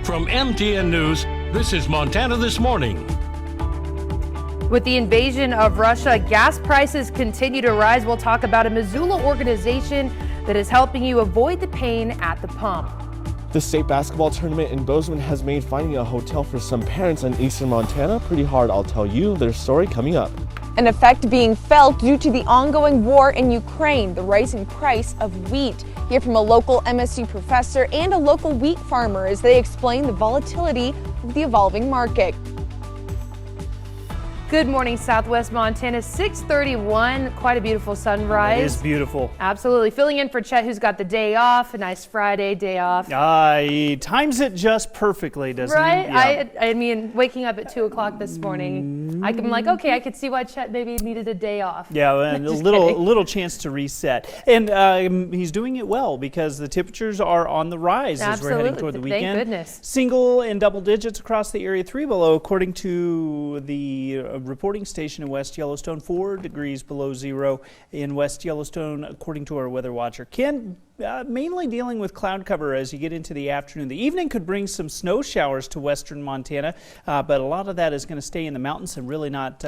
From MTN News, this is Montana This Morning. With the invasion of Russia, gas prices continue to rise. We'll talk about a Missoula organization that is helping you avoid the pain at the pump. The state basketball tournament in Bozeman has made finding a hotel for some parents in eastern Montana pretty hard. I'll tell you their story coming up. An effect being felt due to the ongoing war in Ukraine, the rising price of wheat. Hear from a local MSU professor and a local wheat farmer as they explain the volatility of the evolving market. Good morning, Southwest Montana, 6:31. Quite a beautiful sunrise. It is beautiful. Absolutely. Filling in for Chet, who's got the day off, a nice Friday day off. He times it just perfectly, doesn't right? he? Yeah. I mean, waking up at 2 o'clock this morning, I'm like, okay, I could see why Chet maybe needed a day off. Yeah, and a little chance to reset. And he's doing it well because the temperatures are on the rise as we're heading toward the weekend. Thank goodness. Single and double digits across the area, 3 below, according to the reporting station in West Yellowstone, 4 degrees below zero in West Yellowstone, according to our weather watcher. Ken, mainly dealing with cloud cover as you get into the afternoon. The evening could bring some snow showers to western Montana, but a lot of that is going to stay in the mountains and really not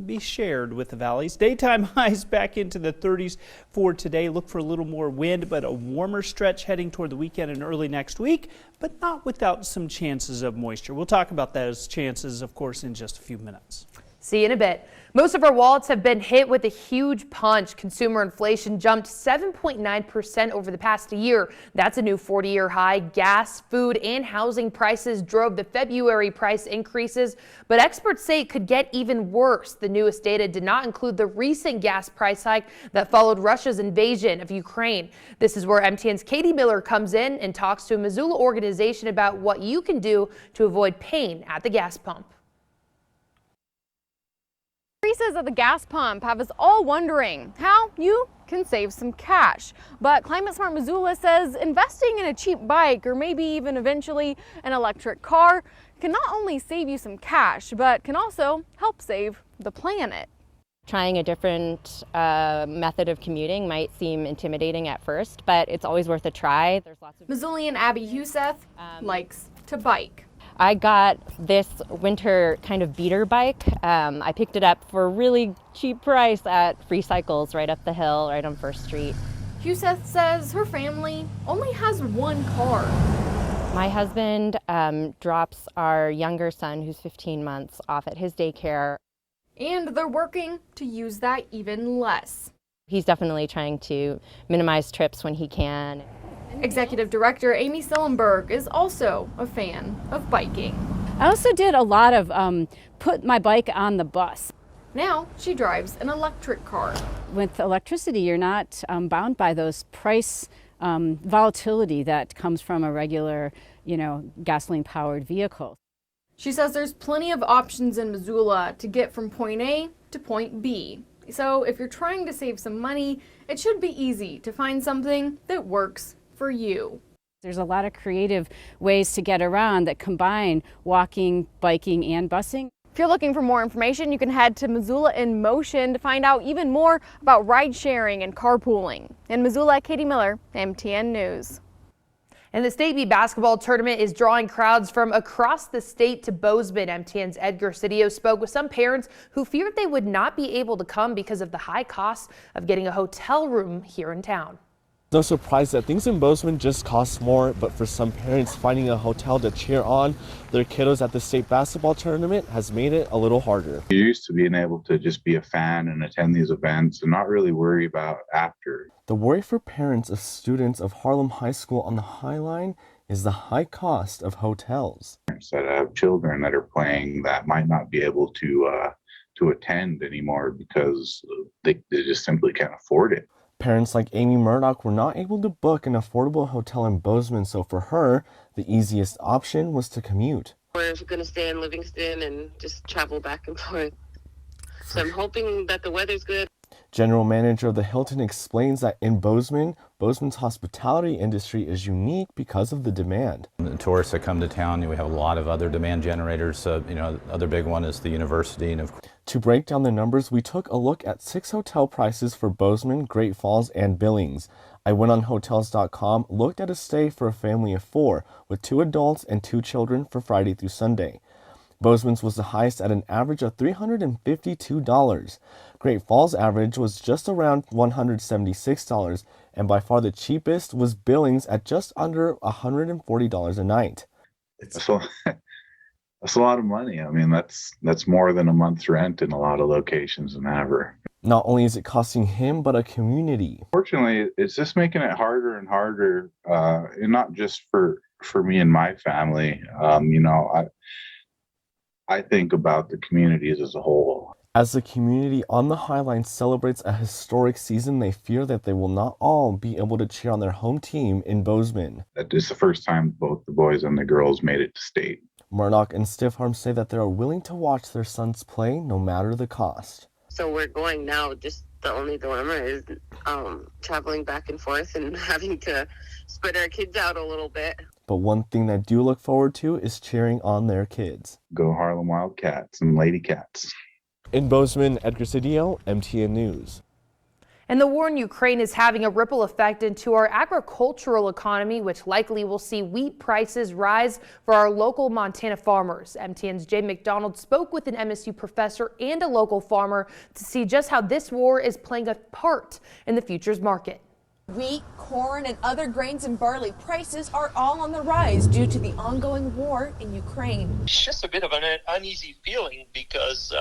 be shared with the valleys. Daytime highs back into the 30s for today. Look for a little more wind, but a warmer stretch heading toward the weekend and early next week, but not without some chances of moisture. We'll talk about those chances, of course, in just a few minutes. See you in a bit. Most of our wallets have been hit with a huge punch. Consumer inflation jumped 7.9% over the past year. That's a new 40-year high. Gas, food, and housing prices drove the February price increases, but experts say it could get even worse. The newest data did not include the recent gas price hike that followed Russia's invasion of Ukraine. This is where MTN's Katie Miller comes in and talks to a Missoula organization about what you can do to avoid pain at the gas pump. Increases at the gas pump have us all wondering how you can save some cash. But Climate Smart Missoula says investing in a cheap bike or maybe even eventually an electric car can not only save you some cash, but can also help save the planet. Trying a different method of commuting might seem intimidating at first, but it's always worth a try. There's lots of Missoulian Abby Huseth likes to bike. I got this winter kind of beater bike. I picked it up for a really cheap price at Free Cycles right up the hill, right on First Street. Huseth says her family only has one car. My husband drops our younger son, who's 15 months, off at his daycare. And they're working to use that even less. He's definitely trying to minimize trips when he can. Executive Director Amy Sillenberg is also a fan of biking. I also did a lot of put my bike on the bus. Now she drives an electric car. With electricity, you're not bound by those price volatility that comes from a regular, gasoline-powered vehicle. She says there's plenty of options in Missoula to get from point A to point B. So if you're trying to save some money, it should be easy to find something that works for you. There's a lot of creative ways to get around that combine walking, biking, and busing. If you're looking for more information, you can head to Missoula in Motion to find out even more about ride sharing and carpooling. In Missoula, Katie Miller, MTN News. And the State B basketball tournament is drawing crowds from across the state to Bozeman. MTN's Edgar Cedillo spoke with some parents who feared they would not be able to come because of the high cost of getting a hotel room here in town. No surprise that things in Bozeman just cost more, but for some parents, finding a hotel to cheer on their kiddos at the state basketball tournament has made it a little harder. You're used to being able to just be a fan and attend these events and not really worry about after. The worry for parents of students of Harlem High School on the High Line is the high cost of hotels. That have children that are playing that might not be able to attend anymore because they just simply can't afford it. Parents like Amy Murdoch were not able to book an affordable hotel in Bozeman, so for her, the easiest option was to commute. We're going to stay in Livingston and just travel back and forth. So I'm hoping that the weather's good. General manager of the Hilton explains that in Bozeman's hospitality industry is unique because of the demand. The tourists that come to town, we have a lot of other demand generators. Other big one is the university. And to break down the numbers, we took a look at 6 hotel prices for Bozeman, Great Falls, and Billings. I went on Hotels.com, looked at a stay for a family of 4 with 2 adults and 2 children for Friday through Sunday. Bozeman's was the highest at an average of $352. Great Falls' average was just around $176, and by far the cheapest was Billings at just under $140 a night. So that's a lot of money. I mean, that's more than a month's rent in a lot of locations in Havre. Not only is it costing him, but a community. Fortunately, it's just making it harder and harder, and not just for me and my family. I think about the communities as a whole. As the community on the Highline celebrates a historic season, they fear that they will not all be able to cheer on their home team in Bozeman. That is the first time both the boys and the girls made it to state. Murdoch and Stiffharm say that they are willing to watch their sons play no matter the cost. So we're going now. Just the only dilemma is traveling back and forth and having to spread our kids out a little bit. But one thing they do look forward to is cheering on their kids. Go Harlem Wildcats and Lady Cats. In Bozeman, Edgar Cedillo, MTN News. And the war in Ukraine is having a ripple effect into our agricultural economy, which likely will see wheat prices rise for our local Montana farmers. MTN's Jay McDonald spoke with an MSU professor and a local farmer to see just how this war is playing a part in the futures market. Wheat, corn, and other grains and barley prices are all on the rise due to the ongoing war in Ukraine. It's just a bit of an uneasy feeling because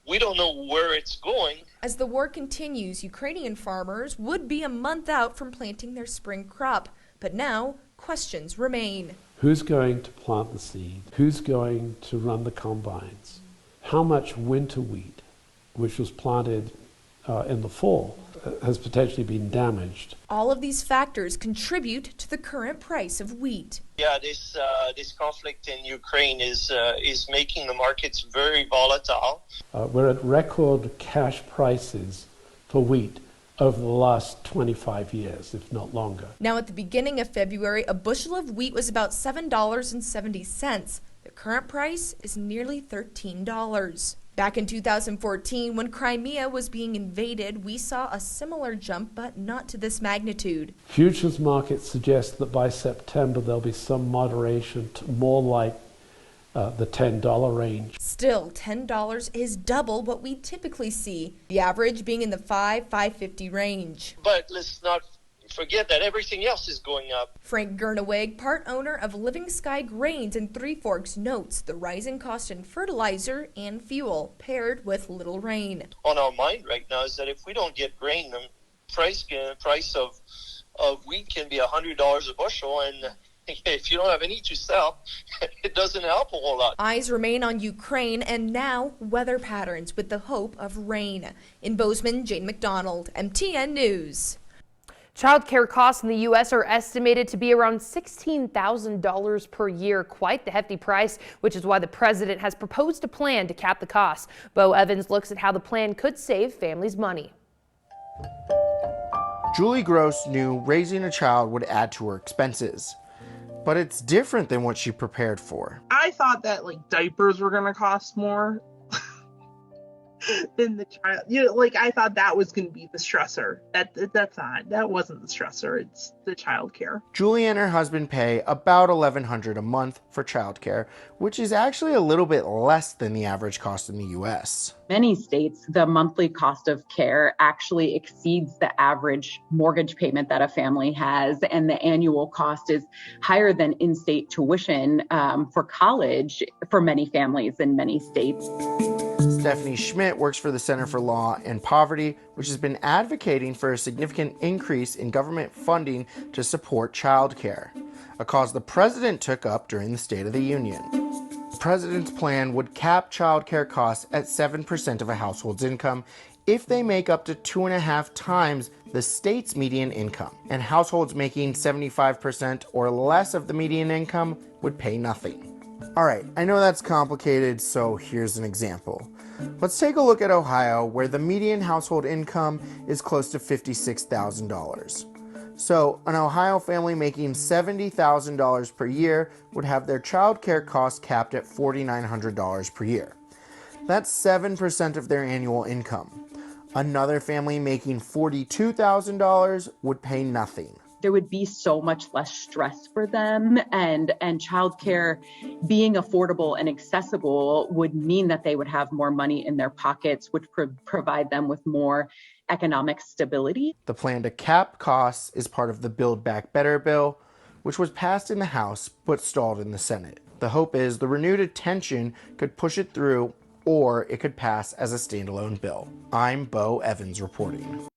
we don't know where it's going. As the war continues, Ukrainian farmers would be a month out from planting their spring crop. But now, questions remain. Who's going to plant the seed? Who's going to run the combines? How much winter wheat, which was planted in the fall, has potentially been damaged? All of these factors contribute to the current price of wheat. Yeah, this conflict in Ukraine is making the markets very volatile. We're at record cash prices for wheat over the last 25 years, if not longer. Now, at the beginning of February, a bushel of wheat was about $7.70. The current price is nearly $13. Back in 2014, when Crimea was being invaded, we saw a similar jump, but not to this magnitude. Futures markets suggest that by September there'll be some moderation to more like the $10 range. Still, $10 is double what we typically see, the average being in the $5.50 range. But let's not forget that everything else is going up. Frank Gerneweg, part owner of Living Sky Grains in Three Forks, notes the rising cost in fertilizer and fuel paired with little rain. On our mind right now is that if we don't get grain, the price of wheat can be $100 a bushel, and if you don't have any to sell, it doesn't help a whole lot. Eyes remain on Ukraine and now weather patterns with the hope of rain. In Bozeman, Jane McDonald, MTN News. Child care costs in the U.S. are estimated to be around $16,000 per year, quite the hefty price, which is why the president has proposed a plan to cap the costs. Bo Evans looks at how the plan could save families money. Julie Gross knew raising a child would add to her expenses, but it's different than what she prepared for. I thought that diapers were going to cost more than the child. I thought that was going to be the stressor. That wasn't the stressor. It's the child care. Julie and her husband pay about $1,100 a month for childcare, which is actually a little bit less than the average cost in the U.S. Many states, the monthly cost of care actually exceeds the average mortgage payment that a family has, and the annual cost is higher than in-state tuition for college for many families in many states. Stephanie Schmidt works for the Center for Law and Poverty, which has been advocating for a significant increase in government funding to support childcare, a cause the president took up during the State of the Union. The president's plan would cap childcare costs at 7% of a household's income if they make up to 2.5 times the state's median income, and households making 75% or less of the median income would pay nothing. All right, I know that's complicated, so here's an example. Let's take a look at Ohio, where the median household income is close to $56,000. So an Ohio family making $70,000 per year would have their child care costs capped at $4,900 per year. That's 7% of their annual income. Another family making $42,000 would pay nothing. There would be so much less stress for them, and childcare being affordable and accessible would mean that they would have more money in their pockets, which provide them with more economic stability. The plan to cap costs is part of the Build Back Better bill, which was passed in the House but stalled in the Senate. The hope is the renewed attention could push it through, or it could pass as a standalone bill. I'm Bo Evans reporting.